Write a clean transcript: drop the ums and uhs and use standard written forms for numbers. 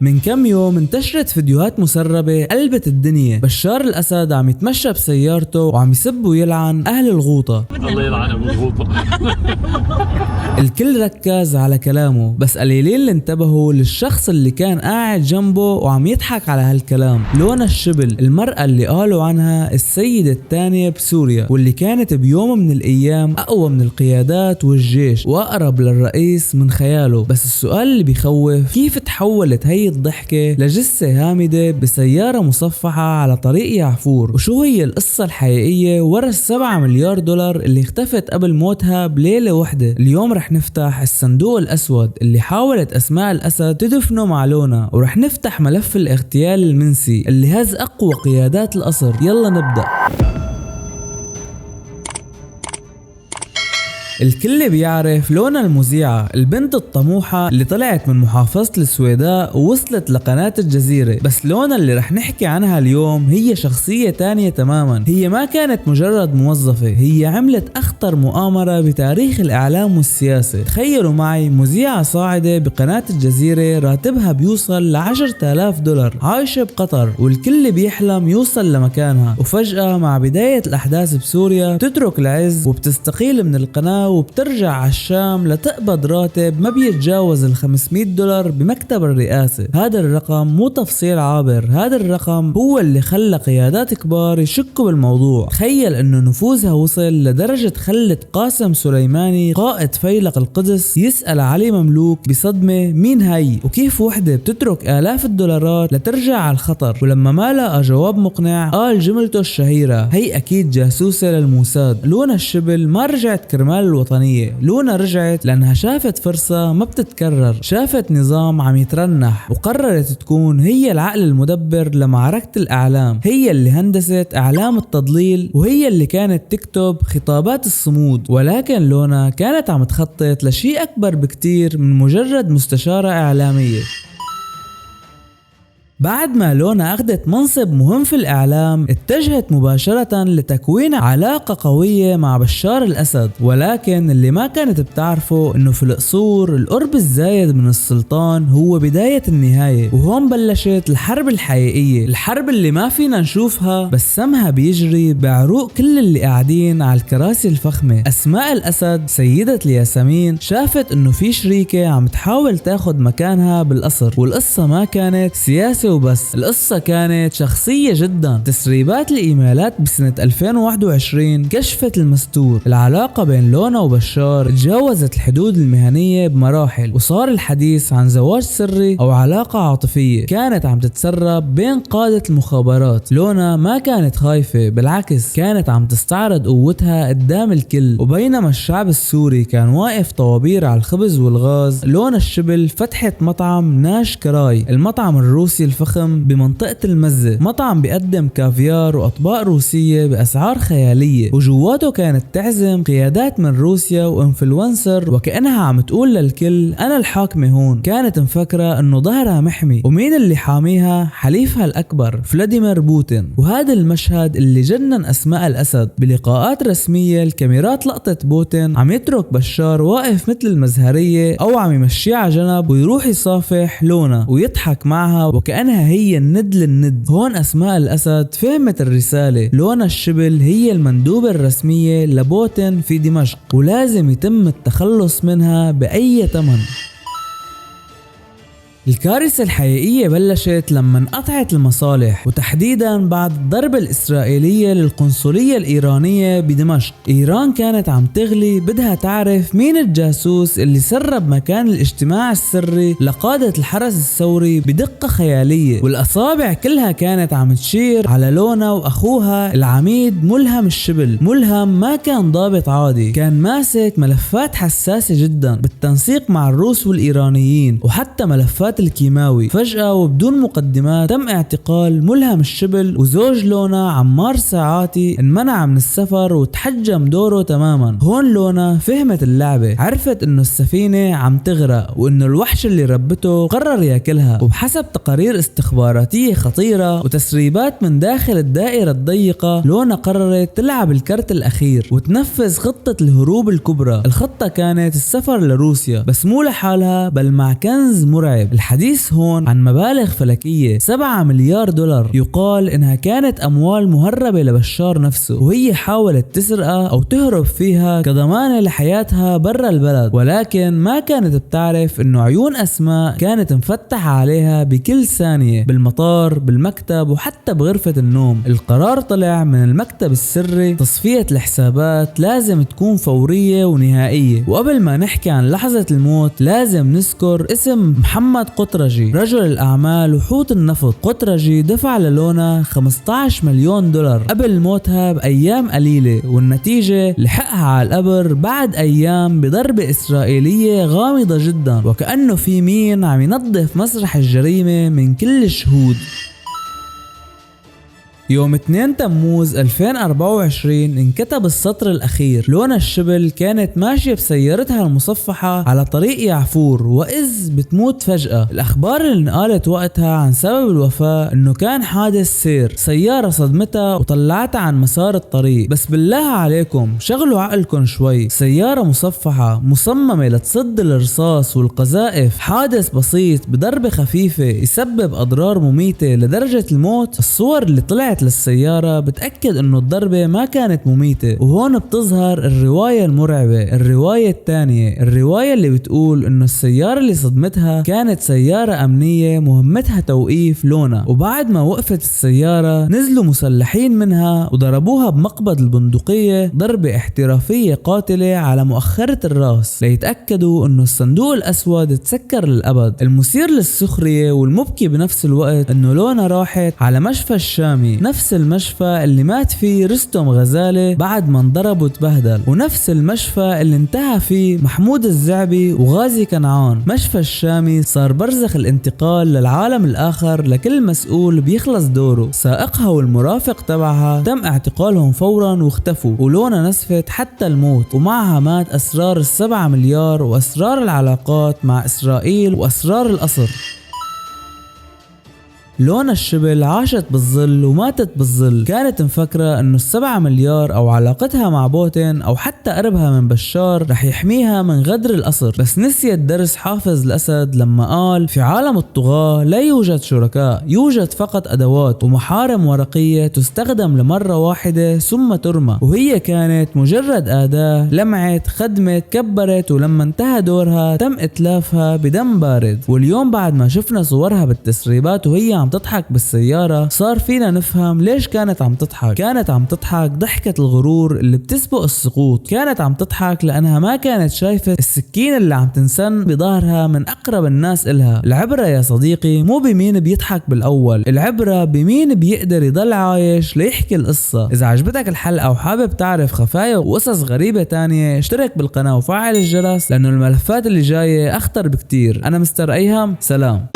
من كم يوم انتشرت فيديوهات مسربة قلبت الدنيا. بشار الأسد عم يتمشى بسيارته وعم يسب ويلعن أهل الغوطة. الله يلعن أبو الغوطة. الكل ركز على كلامه، بس قليلين اللي انتبهوا للشخص اللي كان قاعد جنبه وعم يضحك على هالكلام. لونا الشبل، المرأة اللي قالوا عنها السيدة الثانية بسوريا، واللي كانت بيوم من الأيام أقوى من القيادات والجيش وأقرب للرئيس من خياله. بس السؤال اللي بيخوف، كيف تحولت هي الضحكة لجثة هامدة بسيارة مصفحة على طريق يعفور؟ وشو هي القصة الحقيقية ورا ال7 مليار دولار اللي اختفت قبل موتها بليلة وحدة؟ اليوم رح نفتح الصندوق الأسود اللي حاولت أسماء الأسد تدفنه مع لونا، ورح نفتح ملف الاغتيال المنسي اللي هز أقوى قيادات القصر. يلا نبدأ. الكل بيعرف لونا المذيعة، البنت الطموحة اللي طلعت من محافظة السويداء ووصلت لقناة الجزيرة. بس لونا اللي رح نحكي عنها اليوم هي شخصية تانية تماما. هي ما كانت مجرد موظفة، هي عملت أخطر مؤامرة بتاريخ الإعلام والسياسة. تخيلوا معي مذيعة صاعدة بقناة الجزيرة راتبها بيوصل ل10,000 دولار، عايشة بقطر والكل بيحلم يوصل لمكانها، وفجأة مع بداية الأحداث بسوريا تترك العز وبتستقيل من القناة وبترجع على الشام لتقبض راتب ما بيتجاوز ال500 دولار بمكتب الرئاسة. هذا الرقم مو تفصيل عابر، هذا الرقم هو اللي خلى قيادات كبار يشكوا بالموضوع. تخيل انه نفوذها وصل لدرجة خلت قاسم سليماني قائد فيلق القدس يسأل علي مملوك بصدمة مين هي، وكيف وحدة بتترك آلاف الدولارات لترجع على الخطر. ولما ما لقى جواب مقنع قال جملته الشهيرة، هي أكيد جاسوسة للموساد. لونا الشبل ما رجعت كرمال الوطنية، لونا رجعت لأنها شافت فرصة ما بتتكرر، شافت نظام عم يترنح وقررت تكون هي العقل المدبر لمعركة الإعلام. هي اللي هندست إعلام التضليل، وهي اللي كانت تكتب خطابات الصمود. ولكن لونا كانت عم تخطط لشيء أكبر بكتير من مجرد مستشارة إعلامية. بعد ما لونا أخذت منصب مهم في الإعلام، اتجهت مباشرة لتكوين علاقة قوية مع بشار الأسد. ولكن اللي ما كانت بتعرفه إنه في القصور القرب الزايد من السلطان هو بداية النهاية، وهون بلشت الحرب الحقيقية، الحرب اللي ما فينا نشوفها بس سمها بيجري بعروق كل اللي قاعدين على الكراسي الفخمة. أسماء الأسد سيدة الياسمين شافت إنه في شريكة عم تحاول تاخد مكانها بالقصر، والقصة ما كانت سياسة وبس، القصة كانت شخصية جدا. تسريبات الإيميلات بسنة 2021 كشفت المستور. العلاقة بين لونا وبشار تجاوزت الحدود المهنية بمراحل، وصار الحديث عن زواج سري أو علاقة عاطفية كانت عم تتسرب بين قادة المخابرات. لونا ما كانت خايفة، بالعكس كانت عم تستعرض قوتها قدام الكل. وبينما الشعب السوري كان واقف طوابير على الخبز والغاز، لونا الشبل فتحت مطعم ناش كراي، المطعم الروسي الفخم بمنطقة المزة، مطعم بيقدم كافيار وأطباق روسية بأسعار خيالية، وجواته كانت تعزم قيادات من روسيا وإنفلونسر، وكأنها عم تقول للكل أنا الحاكمة هون. كانت مفكرة أنه ظهرها محمي، ومين اللي حاميها؟ حليفها الأكبر فلاديمير بوتين. وهذا المشهد اللي جنن أسماء الأسد. بلقاءات رسمية الكاميرات لقطت بوتين عم يترك بشار واقف مثل المزهرية أو عم يمشيه على جنب ويروح يصافح لونا ويضحك معها وكأنها هي الند للند. هون أسماء الأسد فهمت الرسالة، لونا الشبل هي المندوبة الرسمية لبوتين في دمشق، ولازم يتم التخلص منها بأي ثمن. الكارثة الحقيقية بلشت لما انقطعت المصالح، وتحديدا بعد الضربة الإسرائيلية للقنصلية الإيرانية بدمشق. إيران كانت عم تغلي، بدها تعرف مين الجاسوس اللي سرب مكان الاجتماع السري لقادة الحرس الثوري بدقة خيالية. والأصابع كلها كانت عم تشير على لونا وأخوها العميد ملهم الشبل. ملهم ما كان ضابط عادي، كان ماسك ملفات حساسة جدا بالتنسيق مع الروس والإيرانيين، وحتى ملفات الكيماوي. فجأة وبدون مقدمات تم اعتقال ملهم الشبل، وزوج لونا عمار ساعاتي انمنع من السفر وتحجم دوره تماما. هون لونا فهمت اللعبة، عرفت انه السفينة عم تغرق وانه الوحش اللي ربته قرر ياكلها. وبحسب تقارير استخباراتية خطيرة وتسريبات من داخل الدائرة الضيقة، لونا قررت تلعب الكرت الأخير وتنفذ خطة الهروب الكبرى. الخطة كانت السفر لروسيا، بس مو لحالها بل مع كنز مرعب. الحديث هون عن مبالغ فلكية 7 مليار دولار، يقال انها كانت اموال مهربة لبشار نفسه، وهي حاولت تسرقها او تهرب فيها كضمانة لحياتها برا البلد، ولكن ما كانت بتعرف انه عيون اسماء كانت مفتحة عليها بكل ثانية بالمطار، بالمكتب، وحتى بغرفة النوم. القرار طلع من المكتب السري، تصفية الحسابات لازم تكون فورية ونهائية. وقبل ما نحكي عن لحظة الموت لازم نذكر اسم محمد قطرجي، رجل الأعمال وحوت النفط. قطرجي دفع للونا 15 مليون دولار قبل موتها بأيام قليلة، والنتيجة لحقها على القبر بعد أيام بضربة إسرائيلية غامضة جدا، وكأنه في مين عم ينظف مسرح الجريمة من كل الشهود. يوم 2 تموز 2024 انكتب السطر الأخير. لونا الشبل كانت ماشية بسيارتها المصفحة على طريق يعفور، وإذ بتموت فجأة. الأخبار اللي انقالت وقتها عن سبب الوفاة إنه كان حادث سير، سيارة صدمتها وطلعتها عن مسار الطريق. بس بالله عليكم شغلوا عقلكم شوي، سيارة مصفحة مصممة لتصد الرصاص والقذائف، حادث بسيط بضربة خفيفة يسبب أضرار مميتة لدرجة الموت. الصور اللي طلعت للسيارة بتأكد انه الضربة ما كانت مميتة. وهون بتظهر الرواية المرعبة، الرواية الثانية، الرواية اللي بتقول انه السيارة اللي صدمتها كانت سيارة امنية مهمتها توقيف لونا، وبعد ما وقفت السيارة نزلوا مسلحين منها وضربوها بمقبض البندقية ضربة احترافية قاتلة على مؤخرة الراس ليتأكدوا انه الصندوق الاسود تسكر للأبد. المثير للسخرية والمبكي بنفس الوقت انه لونا راحت على مشفى الشامي، نفس المشفى اللي مات فيه رستم غزالة بعد ما انضرب وتبهدل، ونفس المشفى اللي انتهى فيه محمود الزعبي وغازي كنعان. مشفى الشامي صار برزخ الانتقال للعالم الآخر لكل مسؤول بيخلص دوره. سائقها والمرافق تبعها تم اعتقالهم فورا واختفوا، ولونا نسفت حتى الموت، ومعها مات أسرار ال7 مليار وأسرار العلاقات مع إسرائيل وأسرار القصر. لونا الشبل عاشت بالظل وماتت بالظل، كانت مفكرة انه ال7 مليار او علاقتها مع بوتين او حتى قربها من بشار رح يحميها من غدر القصر. بس نسيت درس حافظ الأسد لما قال في عالم الطغاة لا يوجد شركاء، يوجد فقط أدوات ومحارم ورقية تستخدم لمرة واحدة ثم ترمى، وهي كانت مجرد أداة لمعت خدمت كبرت، ولما انتهى دورها تم إتلافها بدم بارد. واليوم بعد ما شفنا صورها بالتسريبات وهي عم تضحك بالسيارة صار فينا نفهم ليش كانت عم تضحك. كانت عم تضحك ضحكة الغرور اللي بتسبق السقوط، كانت عم تضحك لأنها ما كانت شايفة السكين اللي عم تنسن بظهرها من أقرب الناس إلها. العبرة يا صديقي مو بمين بيضحك بالأول، العبرة بمين بيقدر يضل عايش ليحكي القصة. إذا عجبتك الحلقة وحابب تعرف خفايا وقصص غريبة تانية اشترك بالقناة وفعل الجرس لأنه الملفات اللي جاية أخطر بكتير. أنا مستر أيهم، سلام.